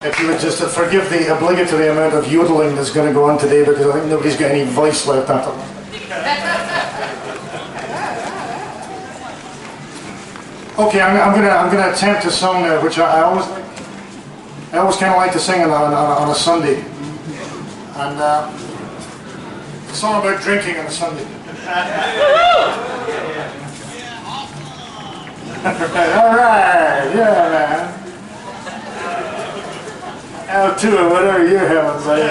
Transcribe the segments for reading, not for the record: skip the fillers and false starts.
If you would just forgive the obligatory amount of yodeling that's going to go on today, because I think nobody's got any voice left after that. Okay, I'm gonna attempt a song now, which I always kind of like to sing on a Sunday, and a song about drinking on a Sunday. All right, yeah, man. Out to it, whatever you're having, buddy.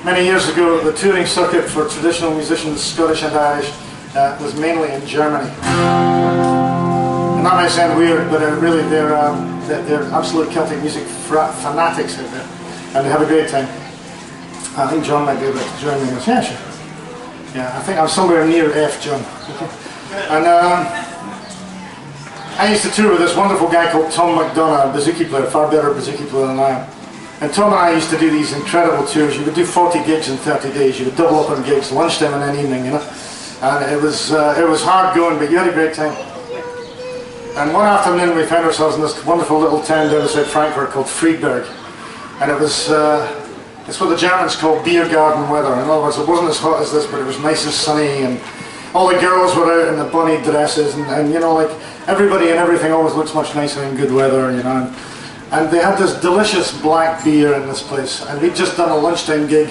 Many years ago, the touring circuit for traditional musicians, Scottish and Irish, was mainly in Germany. And that might sound weird, but really they're absolute Celtic music fanatics out there, and they have a great time. I think John might be able to join me. Yeah, sure. Yeah, I think I'm somewhere near F, John. And I used to tour with this wonderful guy called Tom McDonough, a bouzouki player, far better bouzouki player than I am. And Tom and I used to do these incredible tours. You would do 40 gigs in 30 days. You would double up on gigs, lunchtime and then evening, you know. And it was hard going, but you had a great time. And one afternoon we found ourselves in this wonderful little town down outside Frankfurt called Friedberg. And it was, it's what the Germans call beer garden weather. In other words, it wasn't as hot as this, but it was nice and sunny, and all the girls were out in the bunny dresses, and you know, like, everybody and everything always looks much nicer in good weather, you know. And they had this delicious black beer in this place, and we'd just done a lunchtime gig,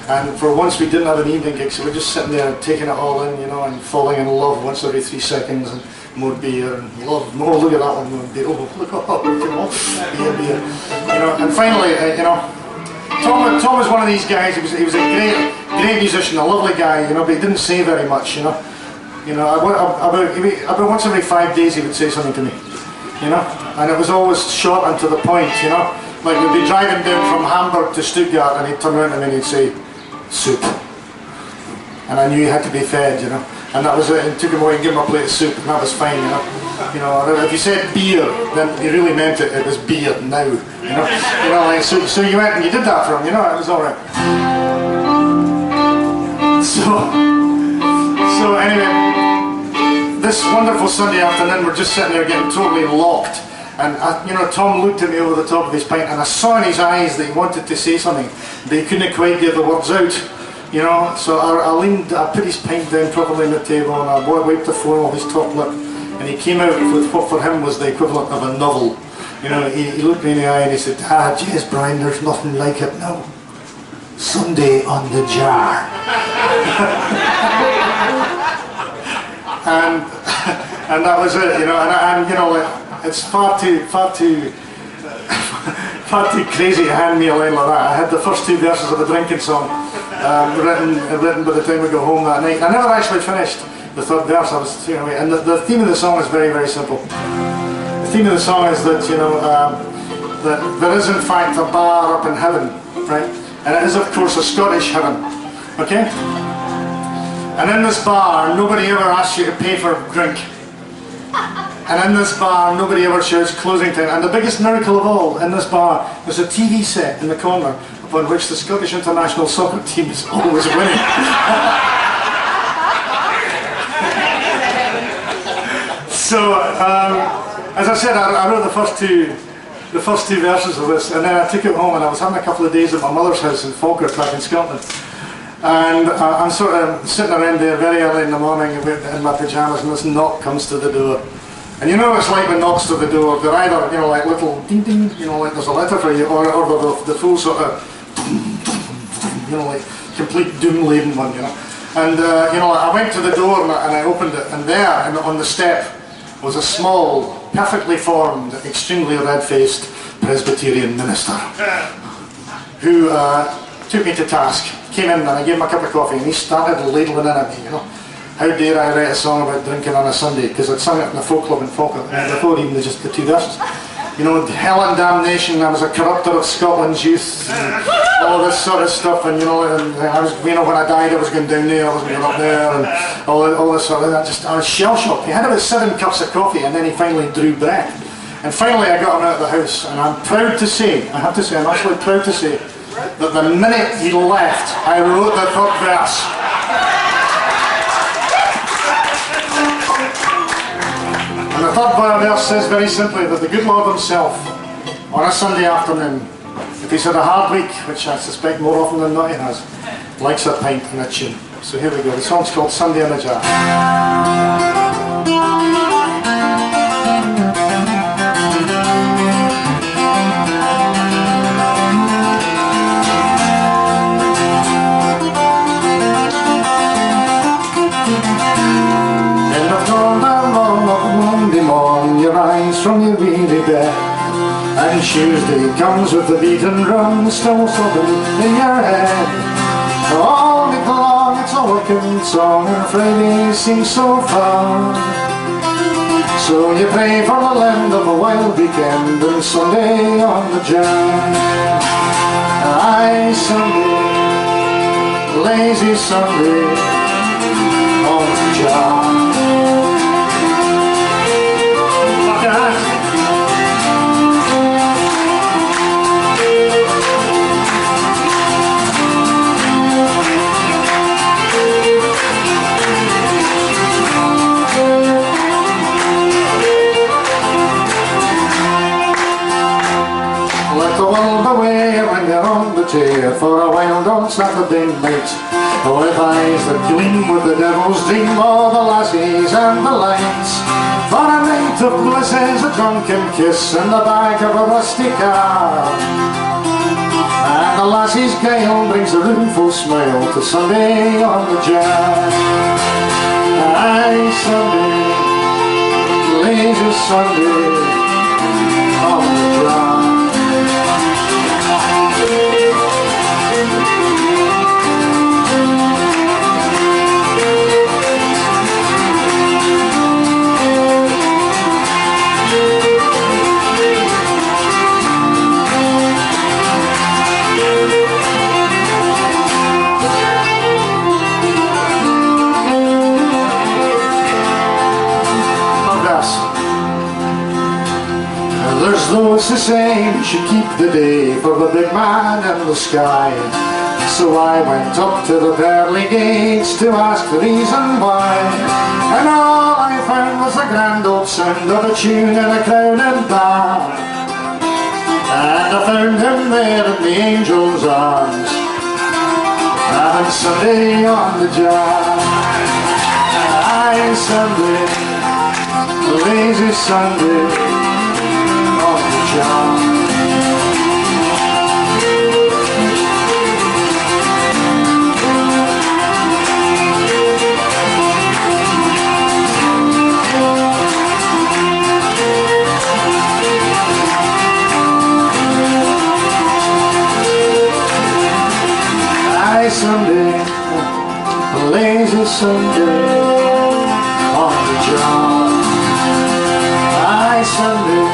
and for once we didn't have an evening gig, so we're just sitting there taking it all in, you know, and falling in love once every 3 seconds, and more beer, and love, more, look at that one, more beer, oh, look, oh, you know, beer, you know. And finally, you know, Tom was one of these guys. He was a great musician, a lovely guy, you know, but he didn't say very much, you know. You know, about once every 5 days he would say something to me, you know, and it was always short and to the point, you know. Like, we'd be driving down from Hamburg to Stuttgart, and he'd turn around and then he'd say, soup. And I knew he had to be fed, you know. And that was it. It took him away and gave him a plate of soup, and that was fine, you know. You know, if you said beer, then he really meant it. It was beer now, you know. You know, like, so you went and you did that for him, you know. It was all right. So anyway, this wonderful Sunday afternoon, we're just sitting there getting totally locked. And you know, Tom looked at me over the top of his pint, and I saw in his eyes that he wanted to say something, but he couldn't quite get the words out. You know, so I put his pint down properly on the table, and I wiped the foam off his top lip, and he came out with what for him was the equivalent of a novel. You know, he looked me in the eye and he said, "Ah, jeez, Brian, there's nothing like it now. Sunday on the jar." and that was it, you know, and you know, like, it's far too crazy to hand me a line like that. I had the first 2 verses of a drinking song written by the time we got home that night. I never actually finished the 3rd verse. I was singing away, and the theme of the song is very, very simple. The theme of the song is that, you know, that there is in fact a bar up in heaven, right? And it is, of course, a Scottish heaven, okay? And in this bar, nobody ever asks you to pay for a drink. And in this bar, nobody ever shouts closing time. And the biggest miracle of all, in this bar, there's a TV set in the corner upon which the Scottish international soccer team is always winning. So, as I said, I wrote the first two verses of this, and then I took it home, and I was having a couple of days at my mother's house in Falkirk, back in Scotland. And I'm sort of sitting around there very early in the morning in my pyjamas, and this knock comes to the door. And you know what it's like when knocks to the door, they're either, you know, like little ding ding, you know, like there's a letter for you, or the full sort of, you know, like complete doom-laden one, you know. And, you know, I went to the door and I opened it, and there, on the step, was a small, perfectly formed, extremely red-faced Presbyterian minister, who took me to task. Came in and I gave him a cup of coffee, and he started ladling in at me, you know. How dare I write a song about drinking on a Sunday, because I'd sung it in the folk club in Falkirk before even just the 2 verses. You know, hell and damnation, I was a corrupter of Scotland's youth, and all this sort of stuff, and you know, and I was, you know, when I died I was going down there, I was going up there, and all this sort of that. I was shell-shocked. He had about 7 cups of coffee, and then he finally drew breath. And finally I got him out of the house, and I'm proud to say, I have to say, I'm absolutely proud to say, that the minute he left, I wrote the 3rd verse. The third verse says very simply that the good Lord himself, on a Sunday afternoon, if he's had a hard week, which I suspect more often than not he has, likes a pint and a tune. So here we go. The song's called Sunday in the Jar. You rise from your weary bed, and Tuesday comes with the beaten drum still throbbing in your head. All week long it's a working song, and Friday seems so far. So you pray for the land of a wild weekend, and Sunday on the jar. Aye, Sunday, lazy Sunday on the jar. Let the world away when you're on the chair for a wild on Saturday night, with eyes that gleam with the devil's dream of the lassies and the lights. For a night of bliss is a drunken kiss in the back of a rusty car, and the lassie's gale brings a roomful smile to Sunday on the jar. Aye, Sunday, lazy Sunday on the jar. There's those who say we should keep the day for the big man in the sky. So I went up to the pearly gates to ask the reason why, and all I found was the grand old sound of a tune in a crowded bar. And I found him there in the angel's arms, and Sunday on the jar. Aye, Sunday, lazy Sunday on the jar. Aye, Sunday, lazy Sunday on the jar. Aye, Sunday,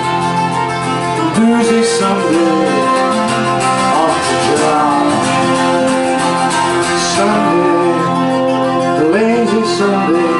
doozy Sunday on the jar. Sunday, lazy Sunday